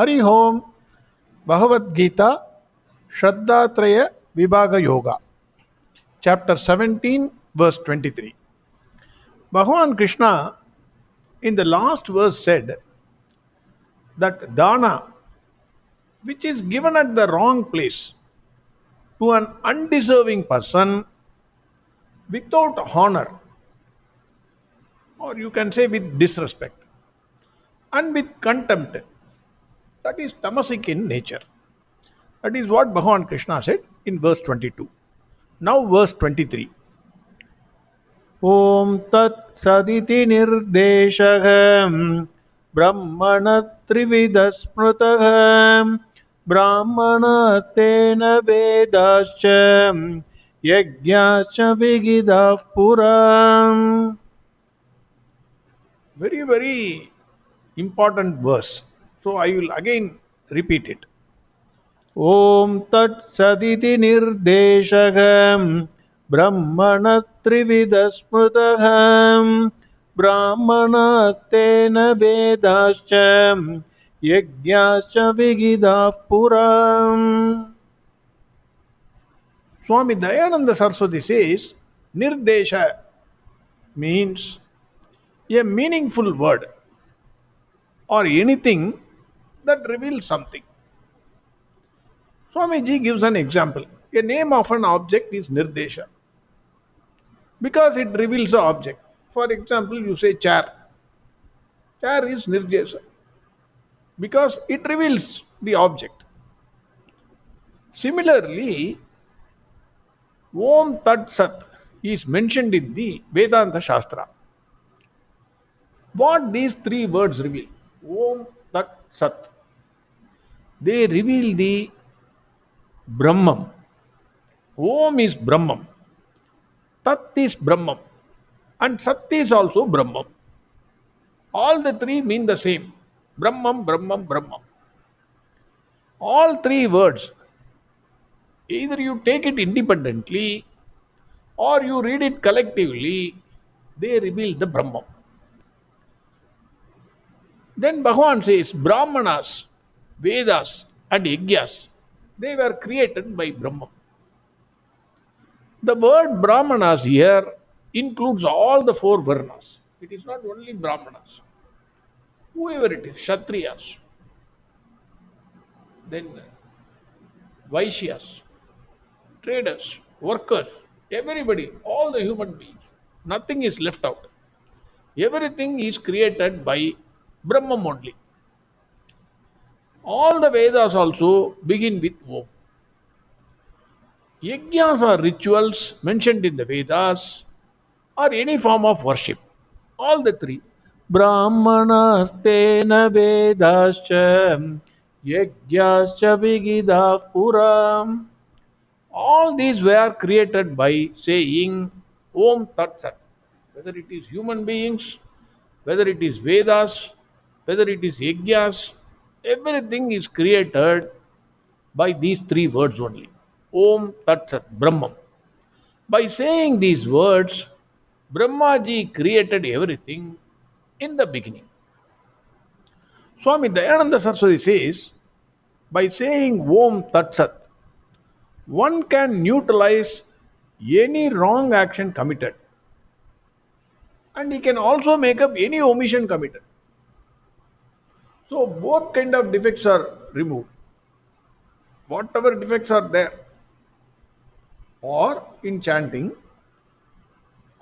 Hari Om, Bhagavad Gita, Shraddhatraya Vibhaga Yoga, chapter 17, verse 23. Bhagwan Krishna in the last verse said that dana, which is given at the wrong place to an undeserving person without honor, or you can say with disrespect and with contempt, that is tamasic in nature. That is what Bhagwan Krishna said in verse 22. Now verse 23. Om Tat Saditi Nirdeshagam Brahmana Trividasmrutagam Brahmana Tena Vedascham Yajnascha Vigidaf Puram. Very, very important verse. So I will again repeat it. Om Tat Saditi Nirdeshagam Brahmana Trividasmrutagam Brahmana Tena Vedascham Yajnascha Vigidaf Puram. Swami Dayananda Saraswati says Nirdesha means a meaningful word or anything that reveals something. Swamiji gives an example. A name of an object is Nirdesha because it reveals the object. For example, you say chair. Chair is Nirdesha because it reveals the object. Similarly, Om Tat Sat is mentioned in the Vedanta Shastra. What these three words reveal? Om Tat Sat. They reveal the Brahman. Om is Brahman. Tat is Brahman. And Sat is also Brahman. All the three mean the same. Brahman, Brahman, Brahman. All three words, either you take it independently or you read it collectively, they reveal the Brahman. Then Bhagwan says, Brahmanas, Vedas and Yajnas, they were created by Brahman. The word Brahmanas here includes all the four Varnas. It is not only Brahmanas. Whoever it is, Kshatriyas, then Vaishyas, traders, workers, everybody, all the human beings. Nothing is left out. Everything is created by Brahman only. All the Vedas also begin with Om. Yajnas are rituals mentioned in the Vedas or any form of worship. All the three. Brahmanas tena Vedascha Yajnascha Vigidaf Puram. All these were created by saying Om Tat Sat. Whether it is human beings, whether it is Vedas, whether it is Yajnas, everything is created by these three words only. Om Tat Sat, Brahman. By saying these words, Brahmaji created everything in the beginning. Swami Dayananda Saraswati says, by saying Om Tat Sat, one can neutralize any wrong action committed. And he can also make up any omission committed. So both kind of defects are removed. Whatever defects are there, or in chanting,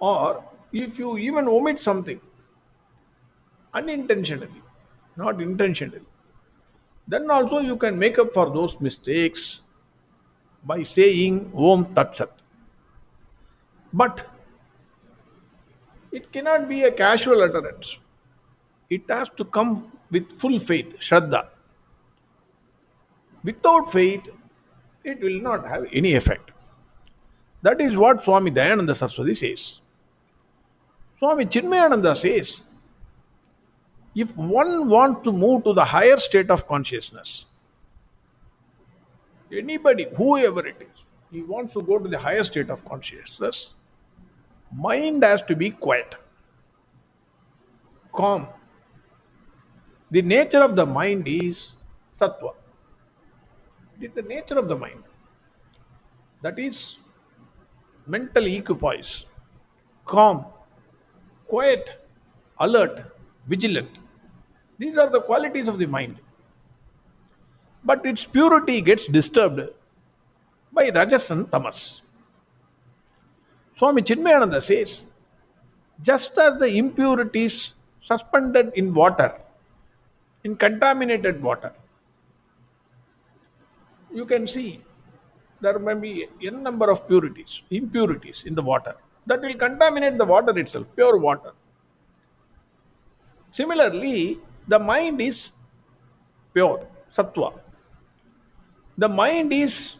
or if you even omit something unintentionally, not intentionally, then also you can make up for those mistakes by saying Om Tat Sat. But it cannot be a casual utterance. It has to come with full faith, Shraddha. Without faith, it will not have any effect. That is what Swami Dayananda Saraswati says. Swami Chinmayananda says, if one wants to move to the higher state of consciousness, anybody, whoever it is, he wants to go to the higher state of consciousness, mind has to be quiet, calm. The nature of the mind is Sattva. It is the nature of the mind. That is mental equipoise, calm, quiet, alert, vigilant. These are the qualities of the mind. But its purity gets disturbed by rajas and tamas. Swami Chinmayananda says, just as the impurities suspended in water, in contaminated water, you can see there may be n number of impurities in the water that will contaminate the water itself, pure water. Similarly, the mind is pure, sattva. The mind is,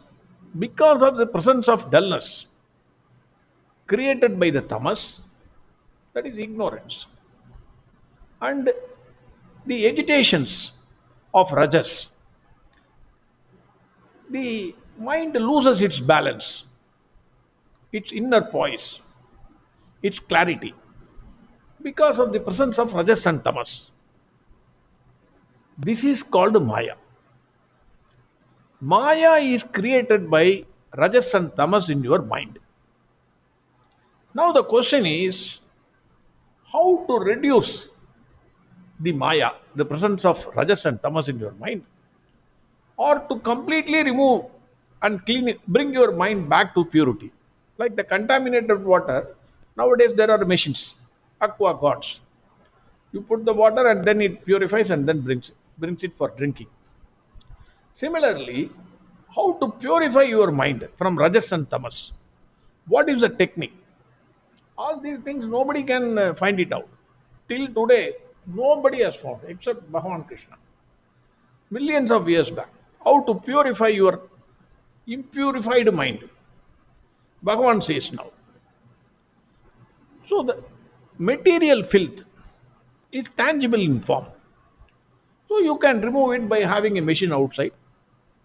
because of the presence of dullness created by the tamas, that is ignorance, and the agitations of rajas, the mind loses its balance, its inner poise, its clarity, because of the presence of rajas and tamas. This is called Maya. Maya is created by rajas and tamas in your mind. Now the question is how to reduce the Maya, the presence of rajas and tamas in your mind, or to completely remove and clean it, bring your mind back to purity. Like the contaminated water, nowadays there are machines, aqua gods. You put the water and then it purifies and then brings it for drinking. Similarly, how to purify your mind from rajas and tamas? What is the technique? All these things nobody can find it out. Till today, nobody has found except Bhagwan Krishna. Millions of years back. How to purify your impurified mind? Bhagavan says now. So the material filth is tangible in form. So you can remove it by having a machine outside,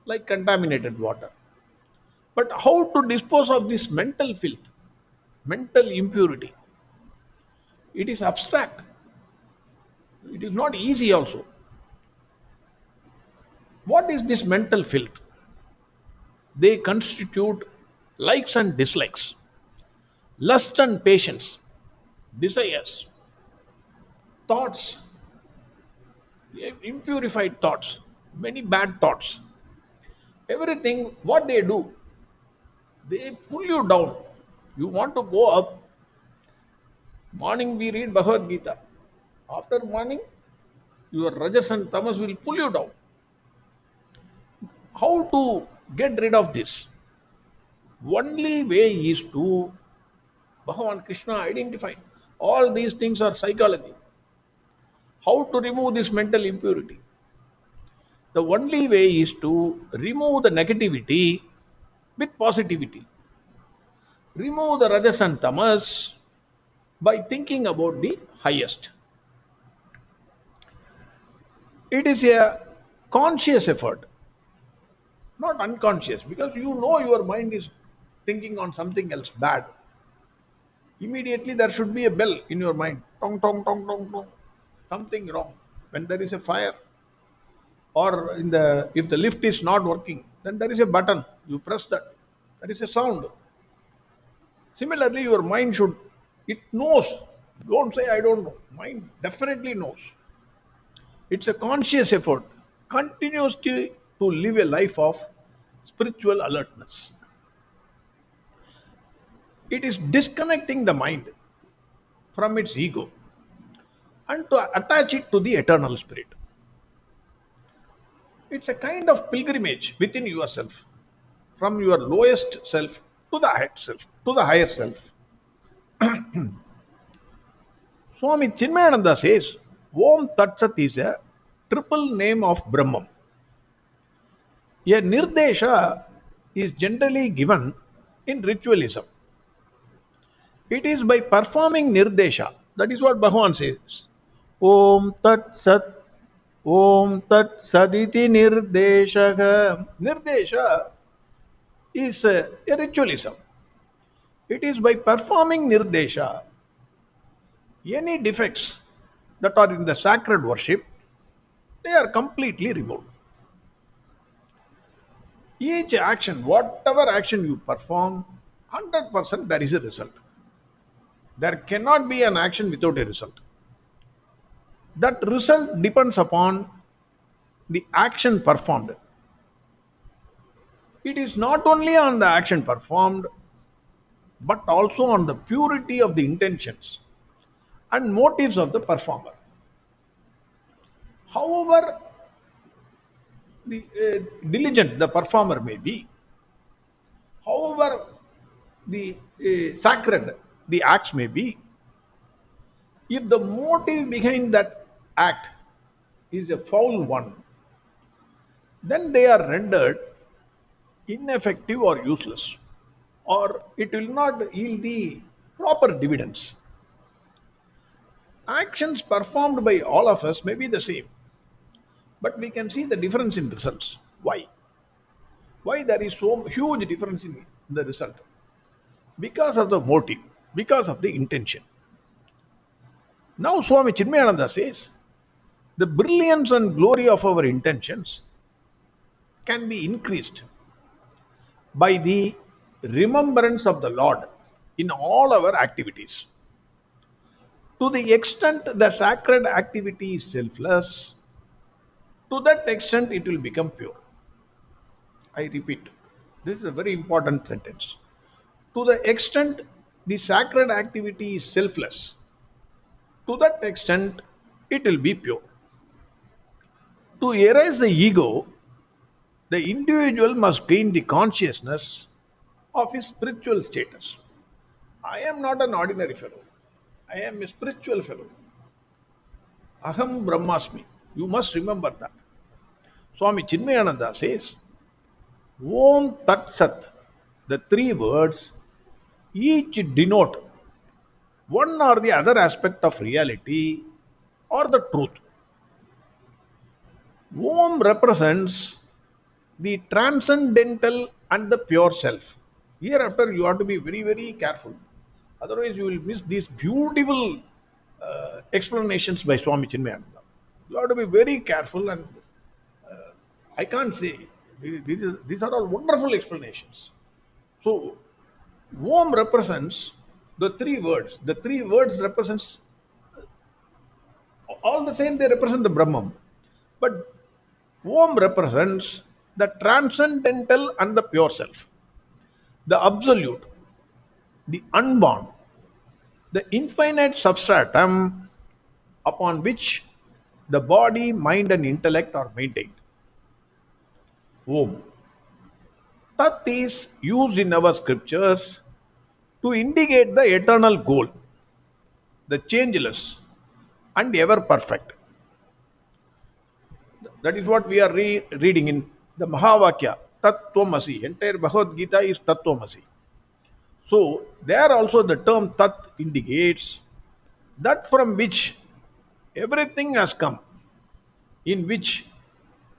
like contaminated water. But how to dispose of this mental filth, mental impurity? It is abstract. It is not easy also. What is this mental filth? They constitute likes and dislikes, lust and patience, desires, thoughts, impurified thoughts, many bad thoughts. Everything, what they do, they pull you down. You want to go up. Morning we read Bhagavad Gita. After morning, your rajas and tamas will pull you down. How to get rid of this? Only way is to Bhagavan Krishna identify. All these things are psychology. How to remove this mental impurity? The only way is to remove the negativity with positivity. Remove the rajas and tamas by thinking about the highest. It is a conscious effort, not unconscious, because you know your mind is thinking on something else bad. Immediately there should be a bell in your mind. Tong, tong, tong, tong, tong. Something wrong. When there is a fire, or if the lift is not working, then there is a button. You press that. There is a sound. Similarly, your mind it knows. Don't say I don't know. Mind definitely knows. It's a conscious effort, continuously to live a life of spiritual alertness. It is disconnecting the mind from its ego and to attach it to the eternal spirit. It's a kind of pilgrimage within yourself, from your lowest self to the higher self, Swami Chinmayananda says, Om Tat Sat is a triple name of Brahman. A nirdesha is generally given in ritualism. It is by performing nirdesha, that is what Bhagwan says. Om Tat Sat, Om Tat Saditi Nirdeshaka. Nirdesha is a ritualism. It is by performing nirdesha, any defects that are in the sacred worship, they are completely removed. Each action, whatever action you perform, 100% there is a result. There cannot be an action without a result. That result depends upon the action performed. It is not only on the action performed, but also on the purity of the intentions and motives of the performer. However, the diligent the performer may be, however the sacred the acts may be, if the motive behind that act is a foul one, then they are rendered ineffective or useless, or it will not yield the proper dividends. Actions performed by all of us may be the same, but we can see the difference in results. Why? Why there is so huge difference in the result? Because of the motive, because of the intention. Now Swami Chinmayananda says, the brilliance and glory of our intentions can be increased by the remembrance of the Lord in all our activities. To the extent the sacred activity is selfless, to that extent it will become pure. I repeat, this is a very important sentence. To the extent the sacred activity is selfless, to that extent it will be pure. To erase the ego, the individual must gain the consciousness of his spiritual status. I am not an ordinary fellow. I am a spiritual fellow. Aham Brahmasmi. You must remember that. Swami Chinmayananda says, Om Tat Sat, the three words, each denote one or the other aspect of reality or the truth. Om represents the transcendental and the pure self. Hereafter, you have to be very, very careful. Otherwise, you will miss these beautiful explanations by Swami Chinmayananda. You have to be very careful, and I can't say. These are all wonderful explanations. So, Om represents the three words. The three words represents all the same. They represent the Brahman, but Om represents the transcendental and the pure self, the absolute, the unborn, the infinite substratum upon which the body, mind, and intellect are maintained. Om. Tat is used in our scriptures to indicate the eternal goal, the changeless and ever perfect. That is what we are reading in the Mahavakya, Tattvamasi. Entire Bhagavad Gita is Tattvamasi. So, there also the term Tat indicates that from which everything has come, in which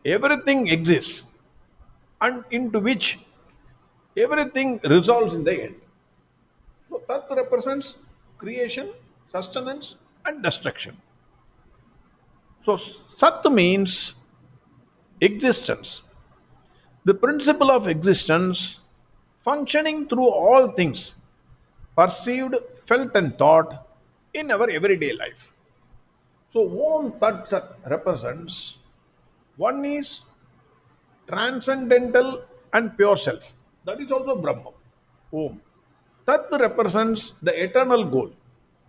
everything exists, and into which everything resolves in the end. So, Tat represents creation, sustenance, and destruction. So, Sat means existence, the principle of existence functioning through all things perceived, felt, and thought in our everyday life. So, Om Tat Sat represents one is transcendental and pure self. That is also Brahma. Om. Tat represents the eternal goal.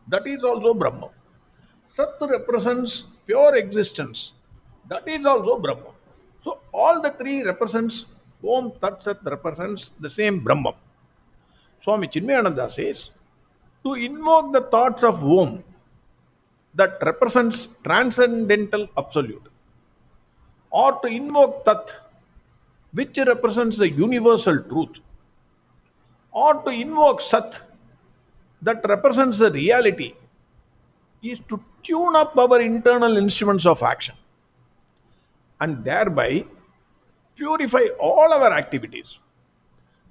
That is also Brahma. Sat represents pure existence. That is also Brahma. So all the three represents Om Tat Sat represents the same Brahma. Swami Chinmayananda says, to invoke the thoughts of Om that represents transcendental absolute, or to invoke Tat which represents the universal truth, or to invoke Sat that represents the reality, is to tune up our internal instruments of action and thereby purify all our activities,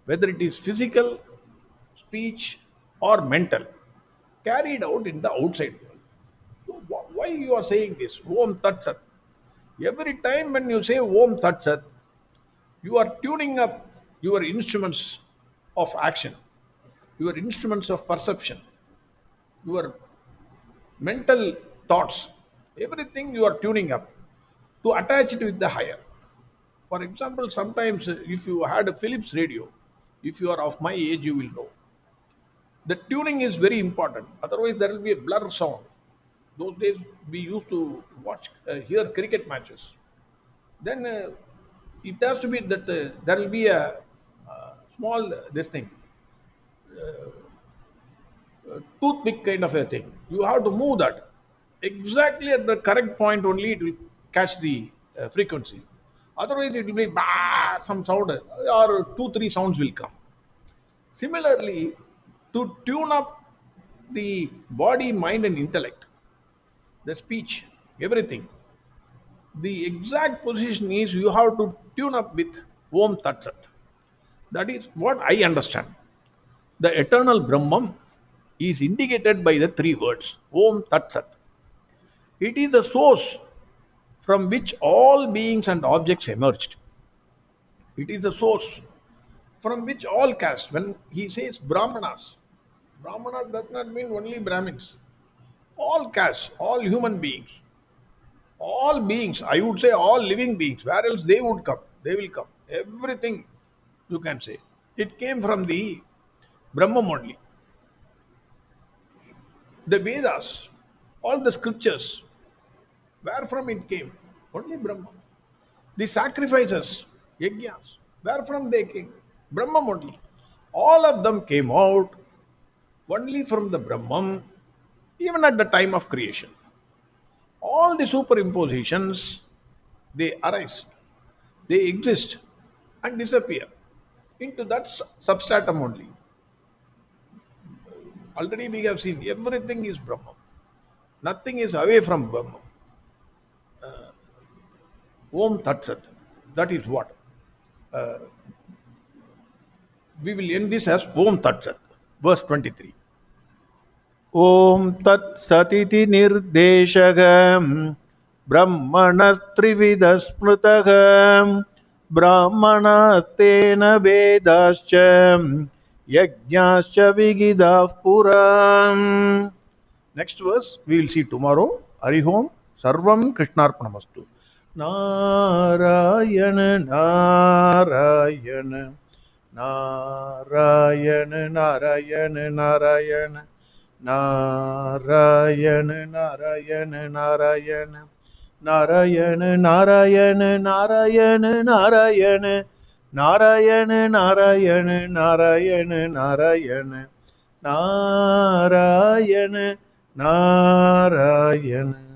whether it is physical, speech, or mental, carried out in the outside world. So why you are saying this? Om Tat Sat. Every time when you say Om Tat Sat, You are tuning up your instruments of action, your instruments of perception, your mental thoughts, everything you are tuning up to attach it with the higher. For example, sometimes if you had a Philips radio, if you are of my age, you will know. The tuning is very important. Otherwise, there will be a blur sound. Those days we used to watch, hear cricket matches. Then it has to be that there will be a small this thing, toothpick kind of a thing. You have to move that exactly at the correct point only. It will catch the frequency. Otherwise, it will be bah, some sound or two three sounds will come. Similarly, to tune up the body, mind, and intellect, the speech, everything, the exact position is you have to tune up with Om Tat Sat. That is what I understand. The eternal Brahman is indicated by the three words Om Tat Sat. It is the source from which all beings and objects emerged. It is the source from which all castes, when he says Brahmanas, Brahmanas does not mean only Brahmins. All castes, all human beings, all beings, I would say all living beings, where else they would come? They will come. Everything you can say. It came from the Brahman only. The Vedas, all the scriptures, where from it came? Only Brahma. The sacrifices, yajnas, where from they came? Brahman only. All of them came out only from the Brahman, even at the time of creation. All the superimpositions, they arise, they exist and disappear into that substratum only. Already we have seen everything is Brahman. Nothing is away from Brahman. Om Tat Sat. That is what. We will end this as Om Tat Sat. Verse 23. Om Tat Satiti Nirdeshagam Brahmana Trividasmrutagam Brahmana Tena Vedascham Yajnascha Vigidav Puram. Next verse we will see tomorrow. Harihom Sarvam Krishnarpanamastu. Narayana Narayana Narayana Narayana Narayana Narayana Narayana Narayana Narayana Narayana Narayana Narayana Narayana Narayana Narayana Narayana Narayana Narayana